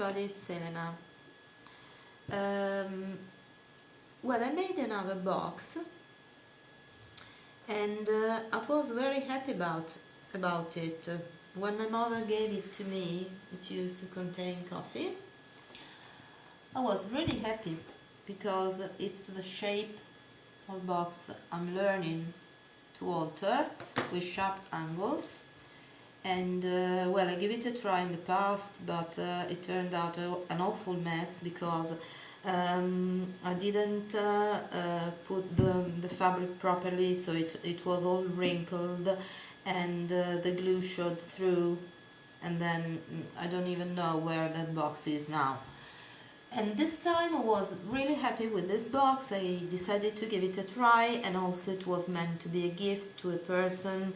everybody, it's Selena. Well, I made another box and I was very happy about it. When my mother gave it to me, it used to contain coffee. I was really happy because it's the shape of box I'm learning to alter with sharp angles. And well, I gave it a try in the past, but it turned out an awful mess because I didn't put the fabric properly, so it was all wrinkled and the glue showed through, and then I don't even know where that box is now. And this time I was really happy with this box. I decided to give it a try, and also it was meant to be a gift to a person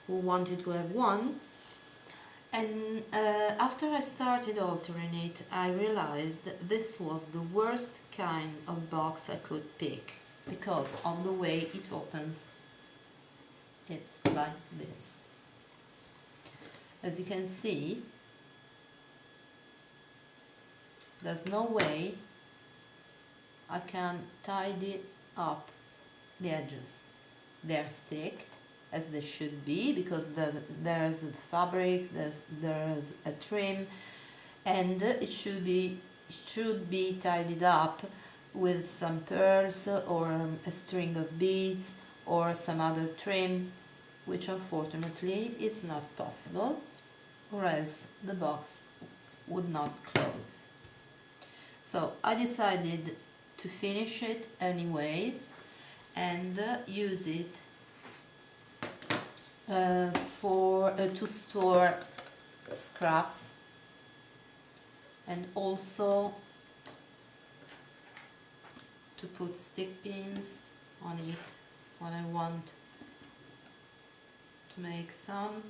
who wanted to have one. And after I started altering it, I realized that this was the worst kind of box I could pick because of the way it opens. It's like this. As you can see, there's no way I can tidy up the edges. They're thick, as they should be, because there's the fabric, there's a trim, and it should be tidied up with some pearls or a string of beads or some other trim, which unfortunately is not possible, or else the box would not close. So I decided to finish it anyways and use it to store scraps, and also to put stick pins on it when I want to make some,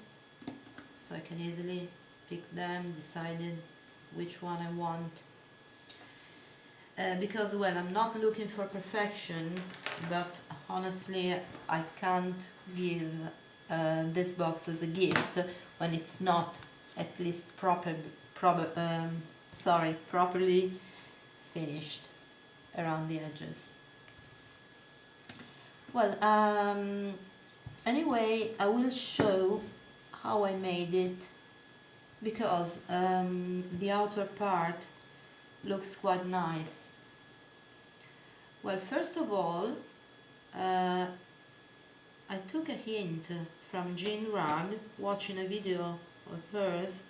so I can easily pick them, decide which one I want. Because, well, I'm not looking for perfection, but honestly I can't give this box as a gift when it's not at least properly finished around the edges. Well, anyway, I will show how I made it, because the outer part looks quite nice. Well, first of all, I took a hint from Jean Rugg, watching a video of hers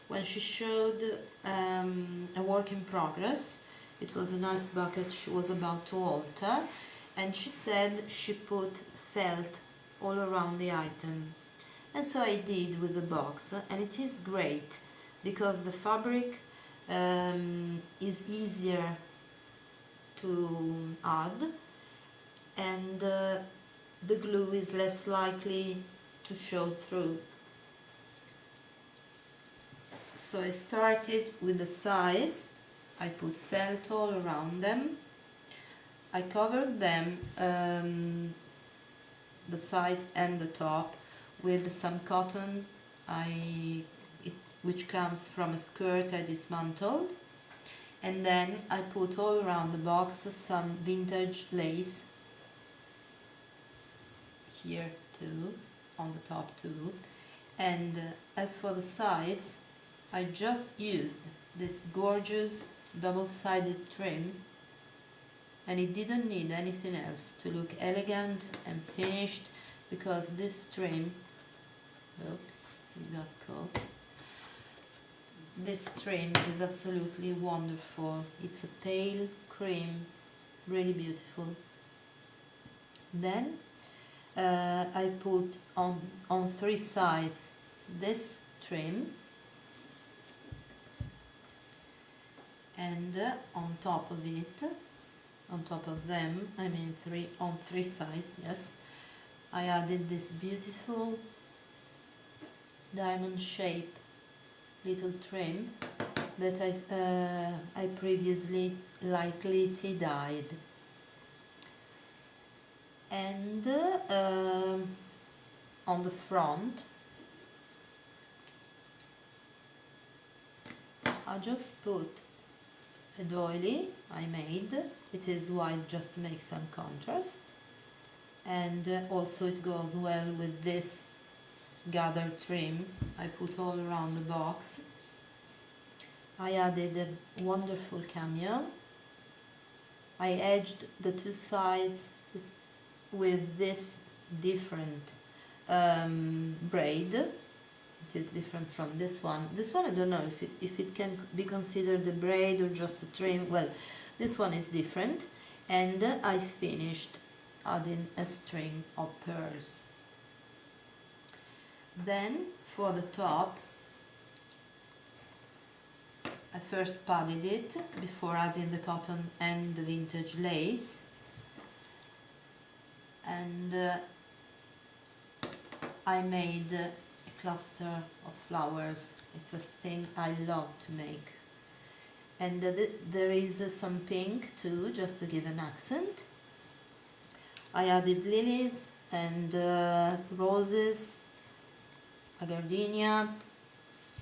when she showed a work in progress. It was a nice bucket she was about to alter, and she said she put felt all around the item. And so I did with the box, and it is great because the fabric is easier to add, and the glue is less likely to show through. So I started with the sides. I put felt all around them. I covered them, the sides and the top, with some cotton which comes from a skirt I dismantled, and then I put all around the box some vintage lace, here too, on the top too. And as for the sides, I just used this gorgeous double-sided trim, and it didn't need anything else to look elegant and finished, because this trim, oops, it got caught. This trim is absolutely wonderful. It's a pale cream, really beautiful. Then I put on three sides this trim, and on top of it, on top of them, I mean on three sides, yes, I added this beautiful diamond shape little trim that I previously lightly tea-dyed. And on the front I just put a doily I made. It is white just to make some contrast, and also it goes well with this gathered trim I put all around the box. I added a wonderful cameo. I edged the two sides with this different braid. It is different from this one. This one I don't know if it can be considered a braid or just a trim. Well, this one is different, and I finished adding a string of pearls. Then for the top, I first padded it before adding the cotton and the vintage lace, and I made a cluster of flowers. It's a thing I love to make, and there is some pink too, just to give an accent. I added lilies and roses, a gardenia,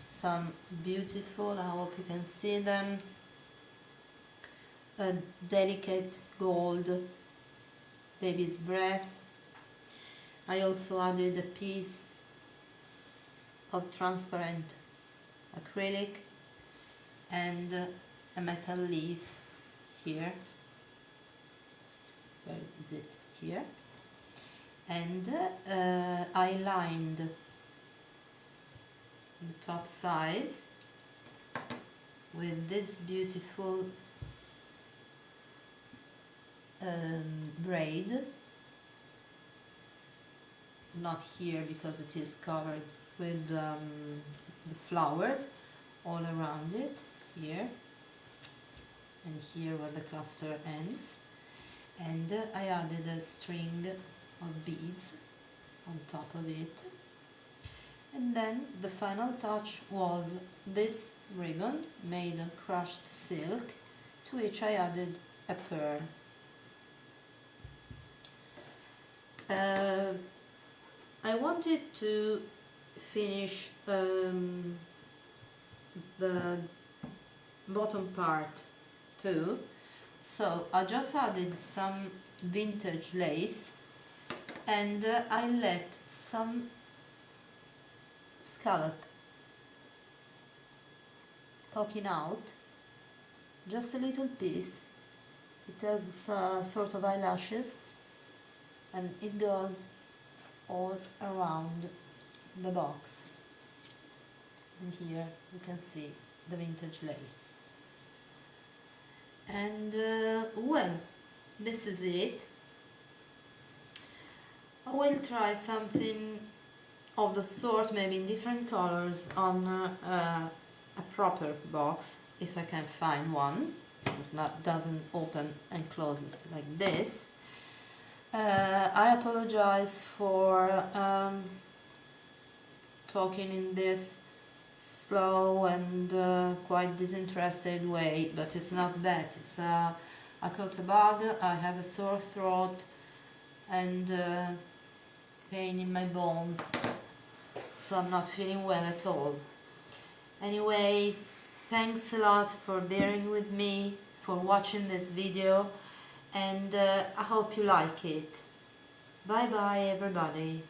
some beautiful, I hope you can see them, a delicate gold baby's breath. I also added a piece of transparent acrylic and a metal leaf here. Where is it? Here. And I lined the top sides with this beautiful braid. Not here because it is covered with the flowers all around it, here and here where the cluster ends. And I added a string of beads on top of it. And then the final touch was this ribbon made of crushed silk, to which I added a pearl. I wanted to finish the bottom part too, so I just added some vintage lace, and I let some scallop poking out, just a little piece. It has sort of eyelashes, and it goes all around the box. And here you can see the vintage lace. And well, this is it. I will try something of the sort, maybe in different colors, on a proper box, if I can find one that doesn't open and closes like this. I apologize for talking in this slow and quite disinterested way, but it's not that. It's I caught a bug, I have a sore throat and pain in my bones, so I'm not feeling well at all. Anyway, thanks a lot for bearing with me, for watching this video, and I hope you like it. Bye bye everybody.